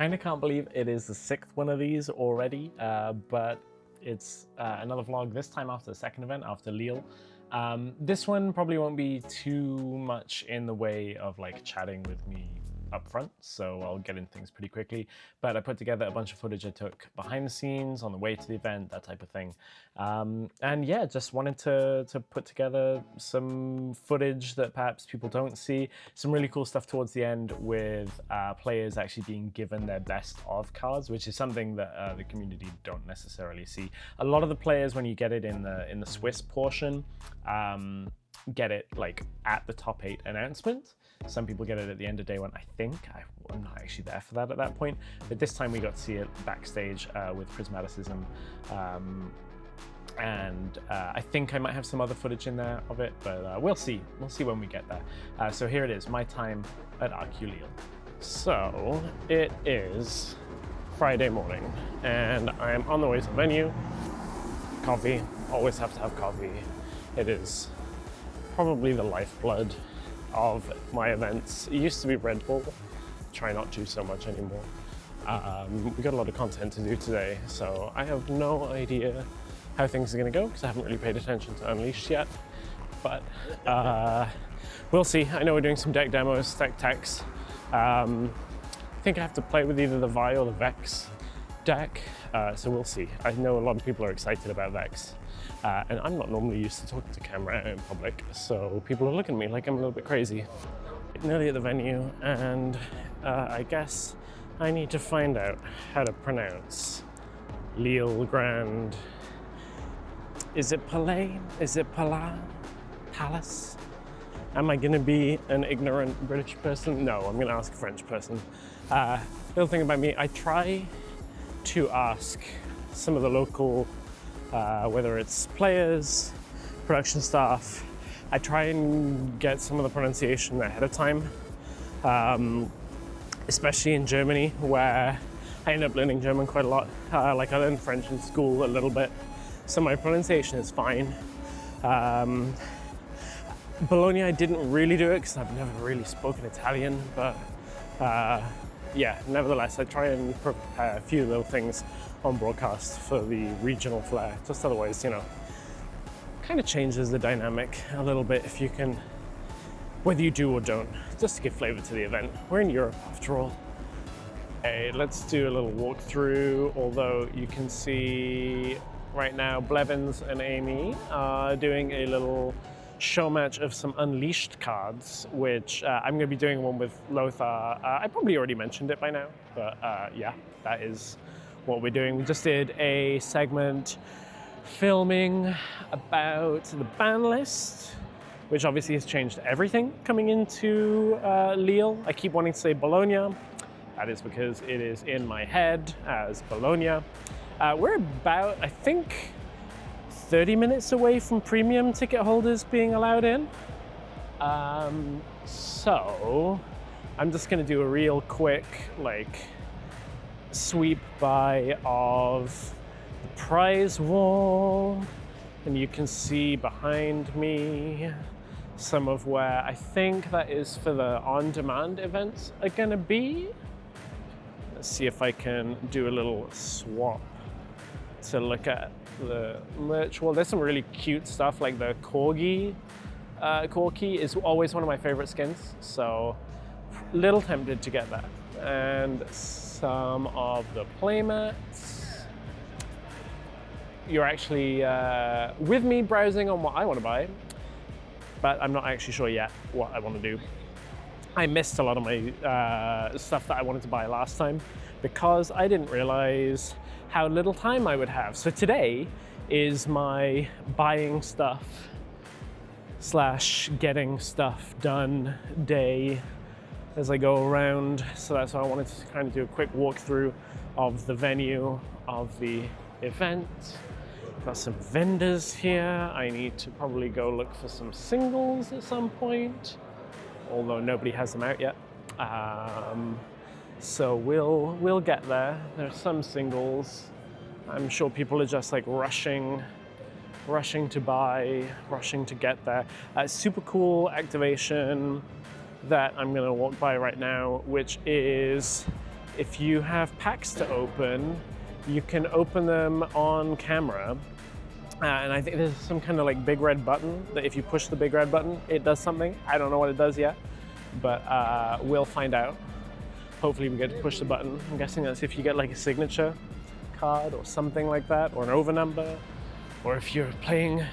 Kinda can't believe it is the 6th one of these already, but it's another vlog, this time after the second event, after Lille. This one probably won't be too much in the way of like chatting with me up front, so I'll get into things pretty quickly. But I put together a bunch of footage I took behind the scenes, on the way to the event, that type of thing. And yeah, just wanted to put together some footage that perhaps people don't see. Some really cool stuff towards the end with players actually being given their best of cards, which is something that the community don't necessarily see. A lot of the players, when you get it in the Swiss portion, get it like at the top 8 announcement. Some people get it at the end of day one, I think. I'm not actually there for that at that point, but this time we got to see it backstage with Prismaticism. And I think I might have some other footage in there of it, but we'll see. We'll see when we get there. So here it is, my time at RQ Lille. So it is Friday morning and I'm on the way to the venue. Coffee, always have to have coffee. It is probably the lifeblood of my events. It used to be Red Bull, try not to so much anymore. We got a lot of content to do today, so I have no idea how things are gonna go because I haven't really paid attention to Unleashed yet, but we'll see. I know we're doing some deck demos, deck techs. I think I have to play with either the Vi or the Vex deck, so we'll see. I know a lot of people are excited about Vex, and I'm not normally used to talking to camera in public, so people are looking at me like I'm a little bit crazy. Nearly at the venue, and I guess I need to find out how to pronounce Lille Grand. Is it Palais? Is it Palace? Am I gonna be an ignorant British person? No, I'm gonna ask a French person. Little thing about me, I try to ask some of the local, whether it's players, production staff, I try and get some of the pronunciation ahead of time, especially in Germany, where I end up learning German quite a lot. Like I learned French in school a little bit, so my pronunciation is fine. Bologna, I didn't really do it because I've never really spoken Italian, but yeah, nevertheless, I try and prepare a few little things on broadcast for the regional flair, just otherwise, you know, kind of changes the dynamic a little bit if you can, whether you do or don't, just to give flavor to the event. We're in Europe after all. Okay, let's do a little walkthrough, although you can see right now Blevins and Amy are doing a little show match of some Unleashed cards, which I'm going to be doing one with Lothar. I probably already mentioned it by now, but yeah, that is what we're doing. We just did a segment filming about the ban list, which obviously has changed everything coming into Lille. I keep wanting to say Bologna. That is because it is in my head as Bologna. We're about, I think, 30 minutes away from premium ticket holders being allowed in. So I'm just gonna do a real quick like sweep by of the prize wall, and you can see behind me some of where I think that is for the on-demand events are gonna be. Let's see if I can do a little swap to look at the merch. Well, there's some really cute stuff like the Corgi. Corgi is always one of my favorite skins, so little tempted to get that. And some of the playmats. You're actually with me browsing on what I want to buy, but I'm not actually sure yet what I want to do. I missed a lot of my stuff that I wanted to buy last time because I didn't realize how little time I would have. So today is my buying stuff / getting stuff done day as I go around. So that's why I wanted to kind of do a quick walkthrough of the venue of the event. Got some vendors here. I need to probably go look for some singles at some point, although nobody has them out yet. So we'll get there. There's some singles. I'm sure people are just like rushing to buy, rushing to get there. Super cool activation that I'm gonna walk by right now, which is if you have packs to open, you can open them on camera. And I think there's some kind of like big red button that if you push the big red button, it does something. I don't know what it does yet, but we'll find out. Hopefully we get to push the button. I'm guessing that's if you get like a signature card or something like that, or an over number, or if you're playing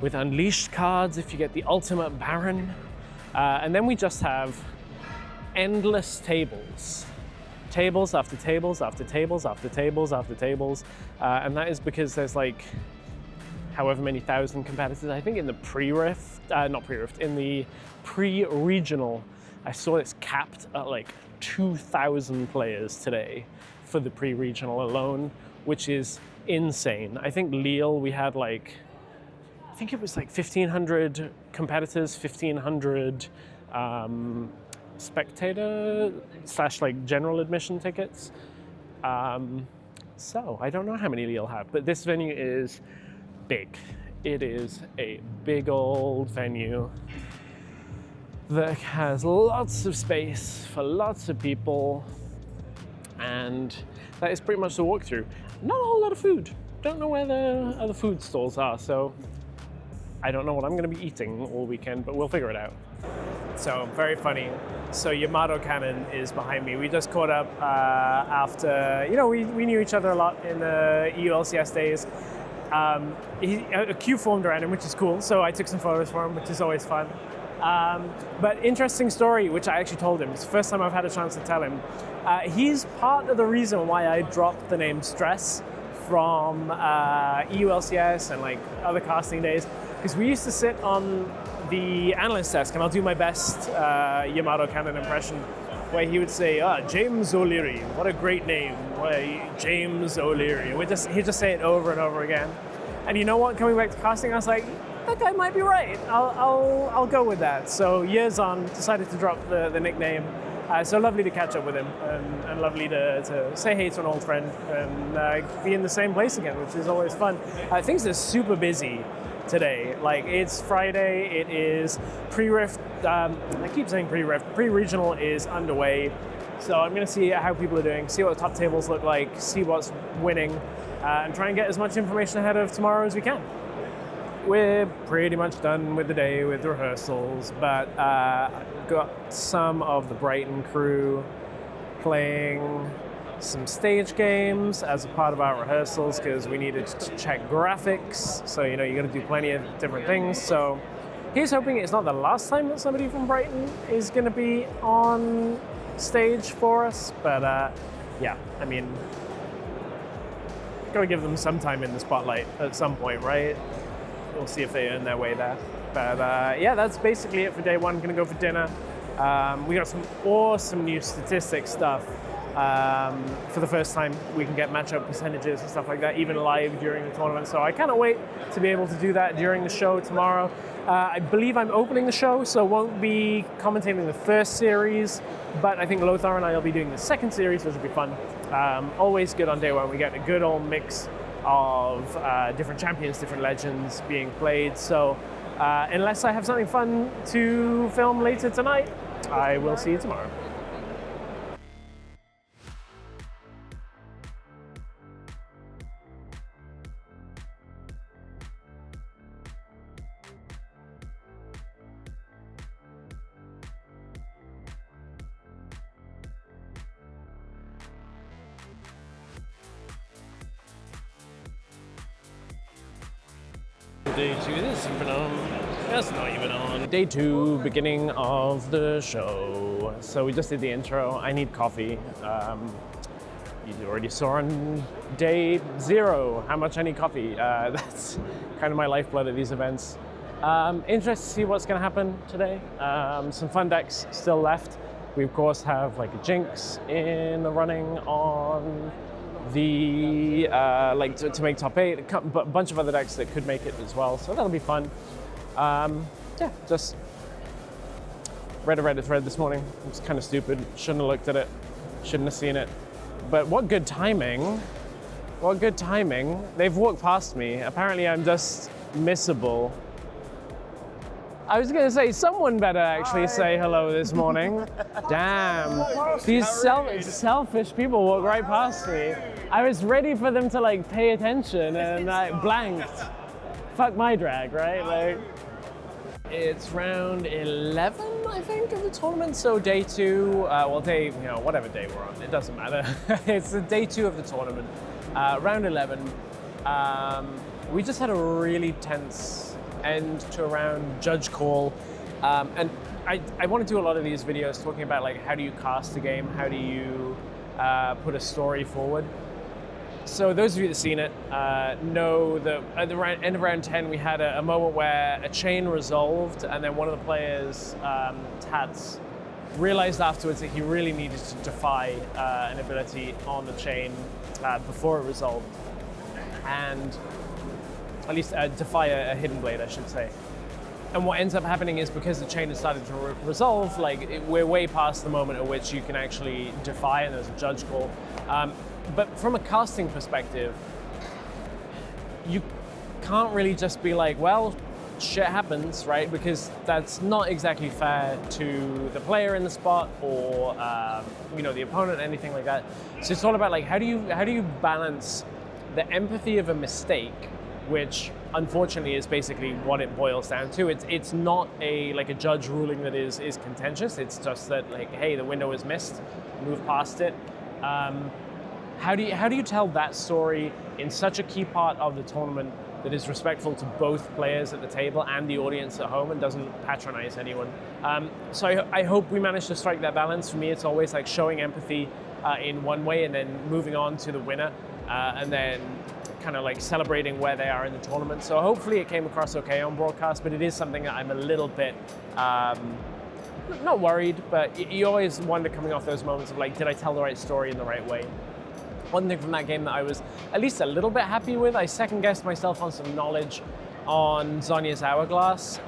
with unleashed cards, if you get the ultimate Baron. And then we just have endless tables. Tables after tables after tables after tables after tables. And that is because there's like however many thousand competitors. I think in the in the pre-regional, I saw it's capped at like 2,000 players today for the pre-regional alone, which is insane. I think Lille, we had like, I think it was like 1,500 competitors, 1,500 spectator / like general admission tickets. So I don't know how many Lille have, but this venue is big. It is a big old venue that has lots of space for lots of people, and that is pretty much the walkthrough. Not a whole lot of food. Don't know where the other food stalls are, so I don't know what I'm going to be eating all weekend, but we'll figure it out. So, very funny. So Yamato Cannon is behind me. We just caught up after, we knew each other a lot in the EULCS days. A queue formed around him, which is cool, so I took some photos for him, which is always fun. But interesting story, which I actually told him. It's the first time I've had a chance to tell him. He's part of the reason why I dropped the name Stress from EULCS and like other casting days, because we used to sit on the analyst desk, and I'll do my best Yamato Cannon impression, where he would say, James O'Leary, what a great name, James O'Leary. He'd just say it over and over again. And you know what, coming back to casting, I was like, that guy might be right. I'll go with that. So years on, decided to drop the nickname. So lovely to catch up with him, and lovely to say hey to an old friend and be in the same place again, which is always fun. Things are super busy today. Like, it's Friday, it is pre-rift, I keep saying pre-rift, pre-regional is underway. So I'm gonna see how people are doing, see what the top tables look like, see what's winning, and try and get as much information ahead of tomorrow as we can. We're pretty much done with the day with the rehearsals, but got some of the Brighton crew playing some stage games as a part of our rehearsals, because we needed to check graphics. So, you got to do plenty of different things. So here's hoping it's not the last time that somebody from Brighton is going to be on stage for us. But yeah, I mean, got to give them some time in the spotlight at some point, right? We'll see if they earn their way there. But yeah, that's basically it for day one. Gonna go for dinner. We got some awesome new statistics stuff. For the first time, we can get matchup percentages and stuff like that, even live during the tournament. So I cannot wait to be able to do that during the show tomorrow. I believe I'm opening the show, so won't be commentating the first series, but I think Lothar and I will be doing the second series, which will be fun. Always good on day one. We get a good old mix of different champions, different legends being played. So unless I have something fun to film later tonight, I will see you tomorrow. Day 2 is even on. That's not even on. Day 2, beginning of the show. So we just did the intro. I need coffee. You already saw on day 0 how much I need coffee. That's kind of my lifeblood at these events. Interested to see what's going to happen today. Some fun decks still left. We of course have like a Jinx in the running on the to make top 8, but a bunch of other decks that could make it as well, so that'll be fun. Yeah, just read a Reddit thread this morning. It was kind of stupid, shouldn't have looked at it, shouldn't have seen it, but what good timing. They've walked past me. Apparently I'm just missable I was gonna say someone better actually say hello this morning. Damn, these selfish people walk right past me. I was ready for them to like pay attention and I blanked. Fuck my drag, right? Like, it's round 11, I think, of the tournament. So day 2, well, whatever day we're on, it doesn't matter. It's the day 2 of the tournament, round 11. We just had a really tense end to a round, judge call, and I want to do a lot of these videos talking about like how do you cast a game, how do you put a story forward. So those of you that have seen it know that at the end of round 10 we had a moment where a chain resolved and then one of the players, Tats, realized afterwards that he really needed to defy an ability on the chain before it resolved, and at least defy a hidden blade, I should say. And what ends up happening is because the chain has started to resolve, like we're way past the moment at which you can actually defy, and there's a judge call. But from a casting perspective, you can't really just be like, well, shit happens, right? Because that's not exactly fair to the player in the spot or the opponent, anything like that. So it's all about like how do you balance the empathy of a mistake, which unfortunately is basically what it boils down to. It's not a judge ruling that is contentious. It's just that like, hey, the window is missed, move past it. How do you tell that story in such a key part of the tournament that is respectful to both players at the table and the audience at home and doesn't patronize anyone? So I hope we manage to strike that balance. For me, it's always like showing empathy in one way and then moving on to the winner and then kind of like celebrating where they are in the tournament. So hopefully it came across okay on broadcast, but it is something that I'm a little bit not worried, but you always wonder coming off those moments of like, did I tell the right story in the right way? One thing from that game that I was at least a little bit happy with, I second-guessed myself on some knowledge on Zhonya's Hourglass.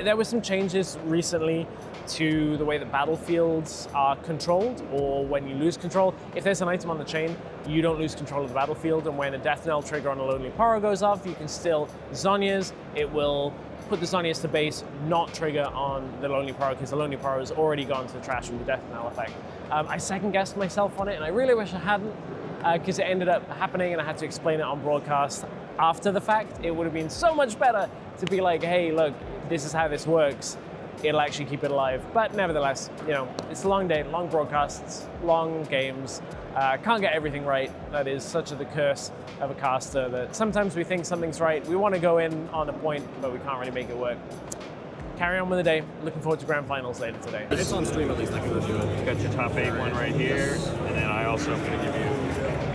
There were some changes recently to the way that battlefields are controlled, or when you lose control. If there's an item on the chain, you don't lose control of the battlefield, and when a death knell trigger on a Lonely Paro goes off, you can still Zhonya's. It will put the Zhonya's to base, not trigger on the Lonely Paro, because the Lonely Paro has already gone to the trash with the death knell effect. I second-guessed myself on it, and I really wish I hadn't, because it ended up happening and I had to explain it on broadcast after the fact. It would have been so much better to be like, hey, look, this is how this works. It'll actually keep it alive. But nevertheless, it's a long day, long broadcasts, long games. Can't get everything right. That is such the curse of a caster that sometimes we think something's right. We want to go in on a point, but we can't really make it work. Carry on with the day. Looking forward to grand finals later today. It's on stream at least, I can review it. You got your top 8 one right here, and then I also am going to give you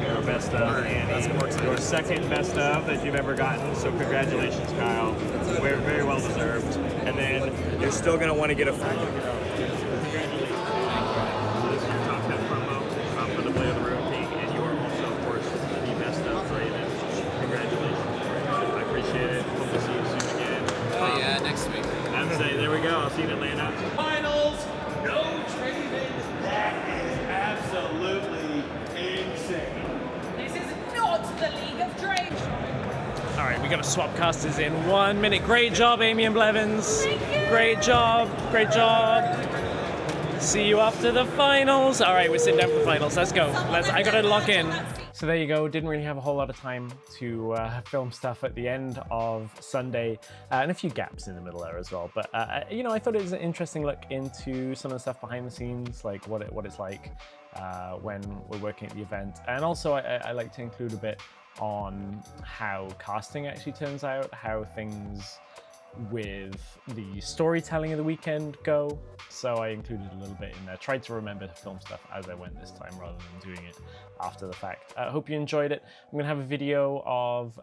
your best of and your second best of that you've ever gotten. So congratulations, Kyle. Very, very well deserved. And then you're still going to want to get a full. Congratulations. This is your top 10 promo for the Play of the Room Peak, and you are also, of course, the best of Raven. Congratulations. I appreciate it. Hope to see you soon again. Oh yeah, next week. I would say, there we go. I'll see you in Atlanta. Finals, no trading. That is absolutely insane. This is not the League of Dreams. All right, we got to swap casters in 1 minute. Great job, Amy and Blevins. Great job, great job. See you after the finals. All right, we're sitting down for the finals. Let's go. I got to lock in. So there you go. Didn't really have a whole lot of time to film stuff at the end of Sunday, and a few gaps in the middle there as well. But I thought it was an interesting look into some of the stuff behind the scenes, like what it's like when we're working at the event, and also I like to include a bit on how casting actually turns out, how things with the storytelling of the weekend go. So I included a little bit in there. Tried to remember to film stuff as I went this time rather than doing it after the fact. I hope you enjoyed it. I'm gonna have a video of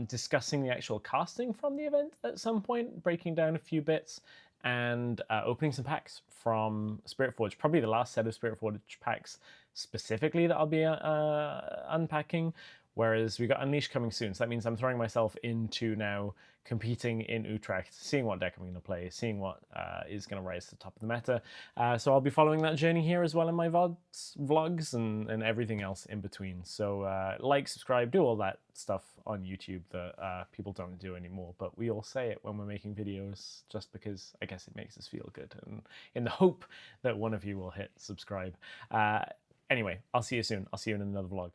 discussing the actual casting from the event at some point, breaking down a few bits and opening some packs from Spiritforge. Probably the last set of Spiritforge packs specifically that I'll be unpacking. Whereas we got Unleashed coming soon, so that means I'm throwing myself into now competing in Utrecht, seeing what deck I'm going to play, seeing what is going to rise to the top of the meta. So I'll be following that journey here as well in my vlogs and everything else in between. So like, subscribe, do all that stuff on YouTube that people don't do anymore, but we all say it when we're making videos just because I guess it makes us feel good, and in the hope that one of you will hit subscribe. Anyway, I'll see you soon. I'll see you in another vlog.